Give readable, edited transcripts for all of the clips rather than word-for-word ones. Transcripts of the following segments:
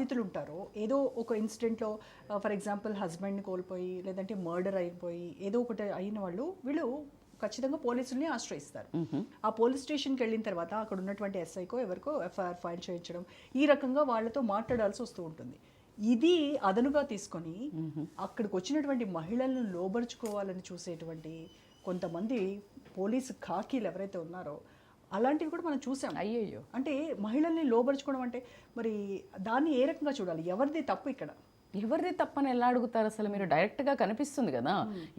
బాధితులు ఉంటారో, ఏదో ఒక ఇన్సిడెంట్లో ఫర్ ఎగ్జాంపుల్ హస్బెండ్ని కోల్పోయి లేదంటే మర్డర్ అయిపోయి ఏదో ఒకటి అయిన వాళ్ళు వీళ్ళు ఖచ్చితంగా పోలీసుల్ని ఆశ్రయిస్తారు. ఆ పోలీస్ స్టేషన్కి వెళ్ళిన తర్వాత అక్కడ ఉన్నటువంటి ఎస్ఐకో ఎవరికో ఎఫ్ఐఆర్ ఫైల్ చేయించడం, ఈ రకంగా వాళ్ళతో మాట్లాడాల్సి వస్తూ ఉంటుంది. ఇది అదనుగా తీసుకొని అక్కడికి వచ్చినటువంటి మహిళలను లోబరుచుకోవాలని చూసేటువంటి కొంతమంది పోలీసు ఖాకీలు ఎవరైతే ఉన్నారో అలాంటివి కూడా మనం చూసాం. అయ్యయ్యో, అంటే మహిళల్ని లోబరుచుకోవడం అంటే మరి దాన్ని ఏ రకంగా చూడాలి? ఎవరిది తప్పు ఇక్కడ? ఎవరిది తప్పని ఎలా అడుగుతారు? అసలు మీరు డైరెక్ట్గా కనిపిస్తుంది కదా,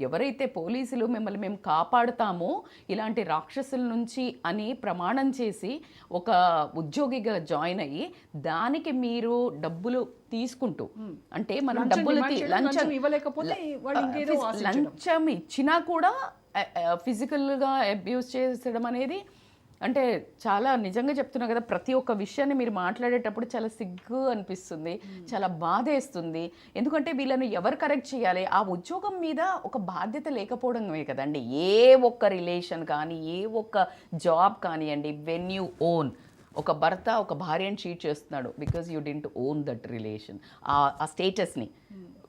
ఎవరైతే పోలీసులు మిమ్మల్ని మేము కాపాడుతామో ఇలాంటి రాక్షసుల నుంచి అని ప్రమాణం చేసి ఒక ఉద్యోగిగా జాయిన్ అయ్యి దానికి మీరు డబ్బులు తీసుకుంటూ, అంటే మనం డబ్బులు లంచం ఇచ్చినా కూడా ఫిజికల్గా అబ్యూస్ చేసడం అనేది అంటే చాలా నిజంగా చెప్తున్నా కదా, ప్రతి ఒక్క విషయాన్ని మీరు మాట్లాడేటప్పుడు చాలా సిగ్గు అనిపిస్తుంది, చాలా బాధేస్తుంది. ఎందుకంటే వీళ్ళని ఎవరు కరెక్ట్ చేయాలి? ఆ ఉద్యోగం మీద ఒక బాధ్యత లేకపోవడమే కదండి. ఏ ఒక్క రిలేషన్ కానీ ఏ ఒక్క జాబ్ కానివ్వండి, వెన్ యూ ఓన్, ఒక భర్త ఒక భార్యని చీట్ చేస్తున్నాడు because you didn't own that relation, ఆ స్టేటస్ని.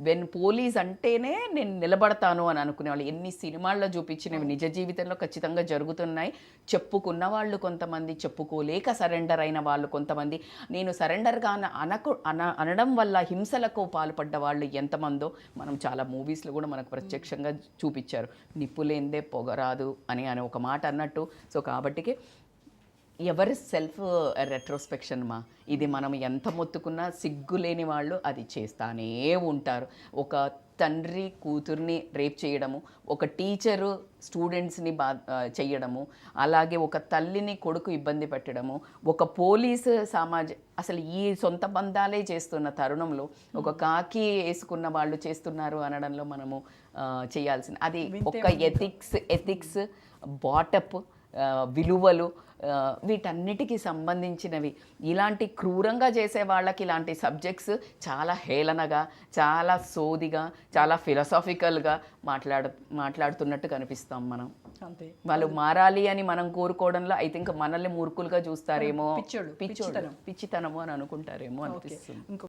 వెన్ పోలీస్ అంటేనే నేను నిలబడతాను అని అనుకునేవాళ్ళు. ఎన్ని సినిమాల్లో చూపించినవి నిజ జీవితంలో ఖచ్చితంగా జరుగుతున్నాయి. చెప్పుకున్న వాళ్ళు కొంతమంది, చెప్పుకోలేక సరెండర్ అయిన వాళ్ళు కొంతమంది, నేను సరెండర్గా అనడం వల్ల హింసలకు పాల్పడ్డ వాళ్ళు ఎంతమందో మనం చాలా మూవీస్లో కూడా మనకు ప్రత్యక్షంగా చూపించారు. నిప్పులేందే పొగరాదు అని ఒక మాట అన్నట్టు. సో కాబట్టికి ఎవరి సెల్ఫ్ రెట్రోస్పెక్షన్ మా, ఇది మనం ఎంత మొత్తుకున్నా సిగ్గులేని వాళ్ళు అది చేస్తానే ఉంటారు. ఒక తండ్రి కూతుర్ని రేప్ చేయడము, ఒక టీచరు స్టూడెంట్స్ని చేయడము, అలాగే ఒక తల్లిని కొడుకు ఇబ్బంది పెట్టడము, ఒక పోలీసు అసలు ఈ సొంత బంధాలే చేస్తున్న తరుణంలో ఒక కాకి వేసుకున్న వాళ్ళు చేస్తున్నారు అనడంలో మనము చేయాల్సిన అది ఒక ఎథిక్స్ బాటప్ విలువలు వీటన్నిటికీ సంబంధించినవి. ఇలాంటి క్రూరంగా చేసే వాళ్ళకి ఇలాంటి సబ్జెక్ట్స్ చాలా హేళనగా, చాలా సోదిగా, చాలా ఫిలాసాఫికల్గా మాట్లాడుతున్నట్టు కనిపిస్తాం మనం. అంతే, వాళ్ళు మారాలి అని మనం కోరుకోవడంలో ఐ థింక్ మనల్ని మూర్ఖులుగా చూస్తారేమో, పిచ్చితనము అని అనుకుంటారేమో అనిపిస్తుంది.